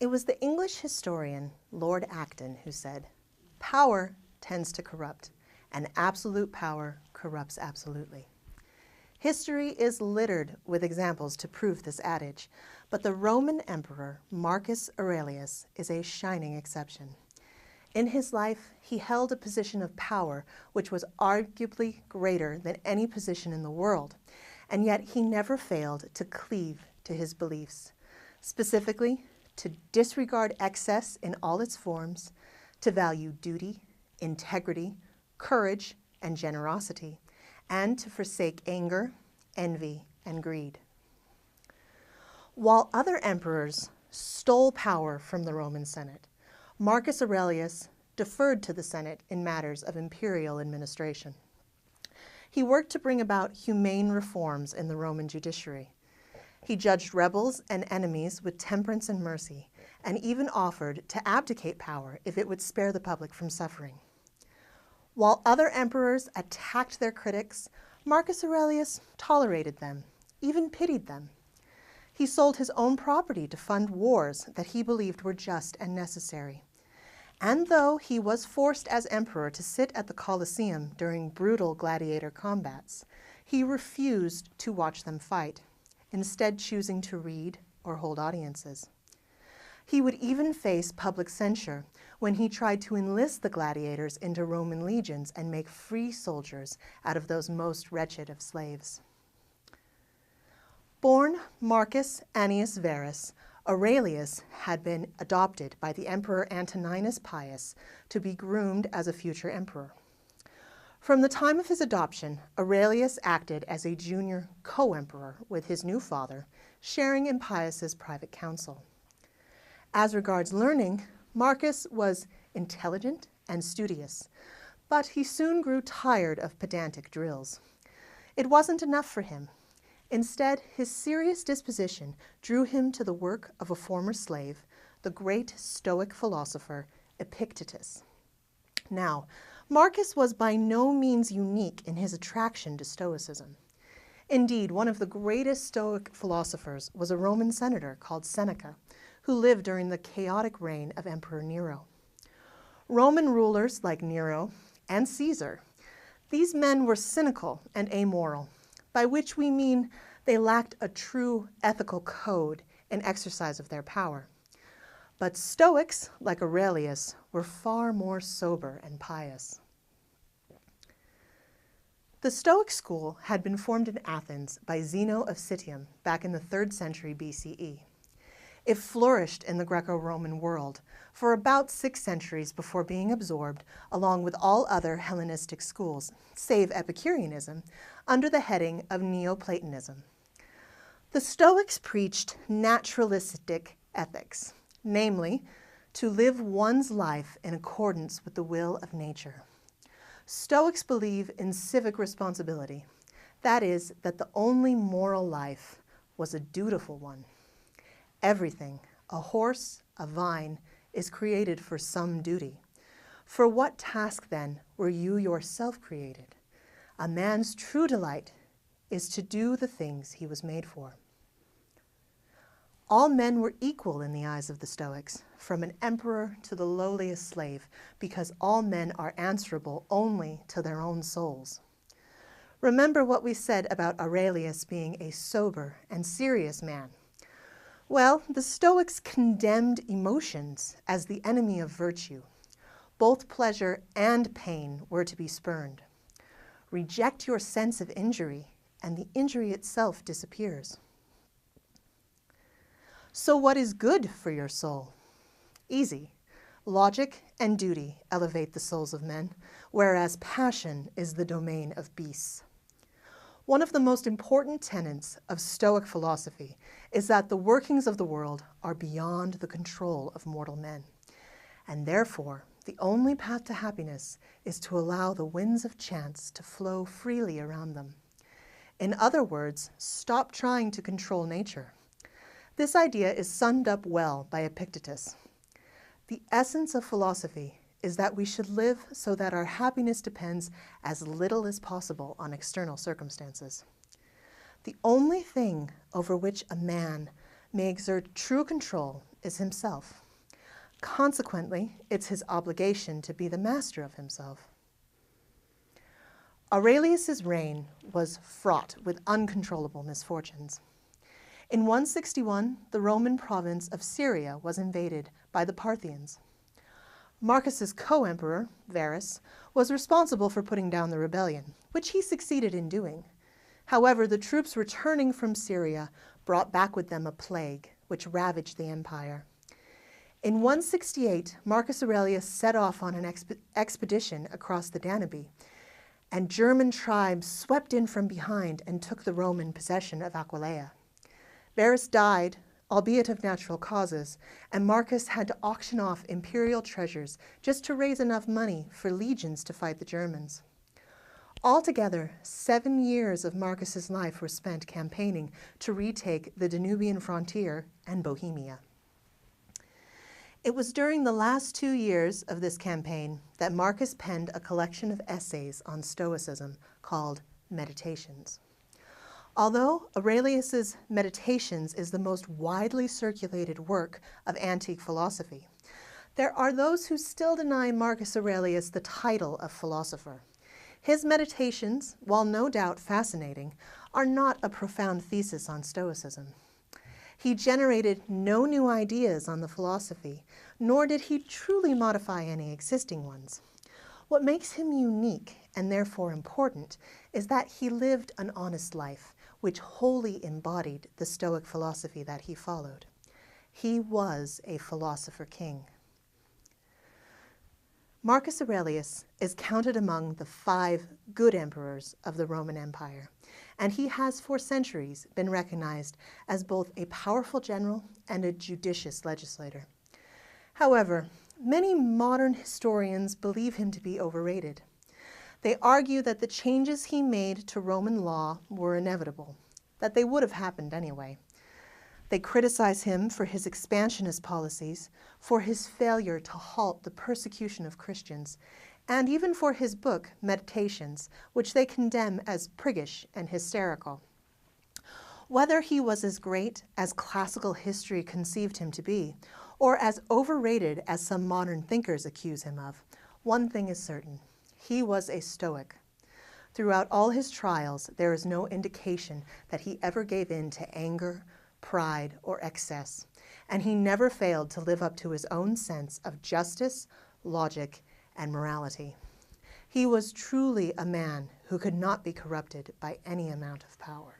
It was the English historian Lord Acton who said, "Power tends to corrupt, and absolute power corrupts absolutely." History is littered with examples to prove this adage, but the Roman emperor Marcus Aurelius is a shining exception. In his life, he held a position of power which was arguably greater than any position in the world, and yet he never failed to cleave to his beliefs, specifically to disregard excess in all its forms, to value duty, integrity, courage, and generosity, and to forsake anger, envy, and greed. While other emperors stole power from the Roman Senate, Marcus Aurelius deferred to the Senate in matters of imperial administration. He worked to bring about humane reforms in the Roman judiciary. He judged rebels and enemies with temperance and mercy, and even offered to abdicate power if it would spare the public from suffering. While other emperors attacked their critics, Marcus Aurelius tolerated them, even pitied them. He sold his own property to fund wars that he believed were just and necessary. And though he was forced as emperor to sit at the Colosseum during brutal gladiator combats, he refused to watch them fight, instead choosing to read or hold audiences. He would even face public censure when he tried to enlist the gladiators into Roman legions and make free soldiers out of those most wretched of slaves. Born Marcus Annius Verus, Aurelius had been adopted by the Emperor Antoninus Pius to be groomed as a future emperor. From the time of his adoption, Aurelius acted as a junior co-emperor with his new father, sharing in Pius's private council. As regards learning, Marcus was intelligent and studious, but he soon grew tired of pedantic drills. It wasn't enough for him. Instead, his serious disposition drew him to the work of a former slave, the great Stoic philosopher Epictetus. Now, Marcus was by no means unique in his attraction to Stoicism. Indeed, one of the greatest Stoic philosophers was a Roman senator called Seneca, who lived during the chaotic reign of Emperor Nero. Roman rulers like Nero and Caesar, these men were cynical and amoral, by which we mean they lacked a true ethical code in exercise of their power. But Stoics, like Aurelius, were far more sober and pious. The Stoic school had been formed in Athens by Zeno of Citium back in the 3rd century BCE. It flourished in the Greco-Roman world for about 6 centuries before being absorbed, along with all other Hellenistic schools, save Epicureanism, under the heading of Neoplatonism. The Stoics preached naturalistic ethics, namely, to live one's life in accordance with the will of nature. Stoics believe in civic responsibility, that is, that the only moral life was a dutiful one. Everything, a horse, a vine, is created for some duty. For what task, then, were you yourself created? A man's true delight is to do the things he was made for. All men were equal in the eyes of the Stoics, from an emperor to the lowliest slave, because all men are answerable only to their own souls. Remember what we said about Aurelius being a sober and serious man. Well, the Stoics condemned emotions as the enemy of virtue. Both pleasure and pain were to be spurned. Reject your sense of injury, and the injury itself disappears. So what is good for your soul? Easy. Logic and duty elevate the souls of men, whereas passion is the domain of beasts. One of the most important tenets of Stoic philosophy is that the workings of the world are beyond the control of mortal men, and therefore the only path to happiness is to allow the winds of chance to flow freely around them. In other words, stop trying to control nature. This idea is summed up well by Epictetus. The essence of philosophy is that we should live so that our happiness depends as little as possible on external circumstances. The only thing over which a man may exert true control is himself. Consequently, it's his obligation to be the master of himself. Aurelius's reign was fraught with uncontrollable misfortunes. In 161, the Roman province of Syria was invaded by the Parthians. Marcus's co-emperor, Verus, was responsible for putting down the rebellion, which he succeeded in doing. However, the troops returning from Syria brought back with them a plague, which ravaged the empire. In 168, Marcus Aurelius set off on an expedition across the Danube, and German tribes swept in from behind and took the Roman possession of Aquileia. Verus died, albeit of natural causes, and Marcus had to auction off imperial treasures just to raise enough money for legions to fight the Germans. Altogether, 7 years of Marcus's life were spent campaigning to retake the Danubian frontier and Bohemia. It was during the last 2 years of this campaign that Marcus penned a collection of essays on Stoicism called Meditations. Although Aurelius's Meditations is the most widely circulated work of antique philosophy, there are those who still deny Marcus Aurelius the title of philosopher. His Meditations, while no doubt fascinating, are not a profound thesis on Stoicism. He generated no new ideas on the philosophy, nor did he truly modify any existing ones. What makes him unique, and therefore important, is that he lived an honest life, which wholly embodied the Stoic philosophy that he followed. He was a philosopher king. Marcus Aurelius is counted among the 5 good emperors of the Roman Empire, and he has for centuries been recognized as both a powerful general and a judicious legislator. However, many modern historians believe him to be overrated. They argue that the changes he made to Roman law were inevitable, that they would have happened anyway. They criticize him for his expansionist policies, for his failure to halt the persecution of Christians, and even for his book, Meditations, which they condemn as priggish and hysterical. Whether he was as great as classical history conceived him to be, or as overrated as some modern thinkers accuse him of, one thing is certain: he was a Stoic. Throughout all his trials, there is no indication that he ever gave in to anger, pride, or excess, and he never failed to live up to his own sense of justice, logic, and morality. He was truly a man who could not be corrupted by any amount of power.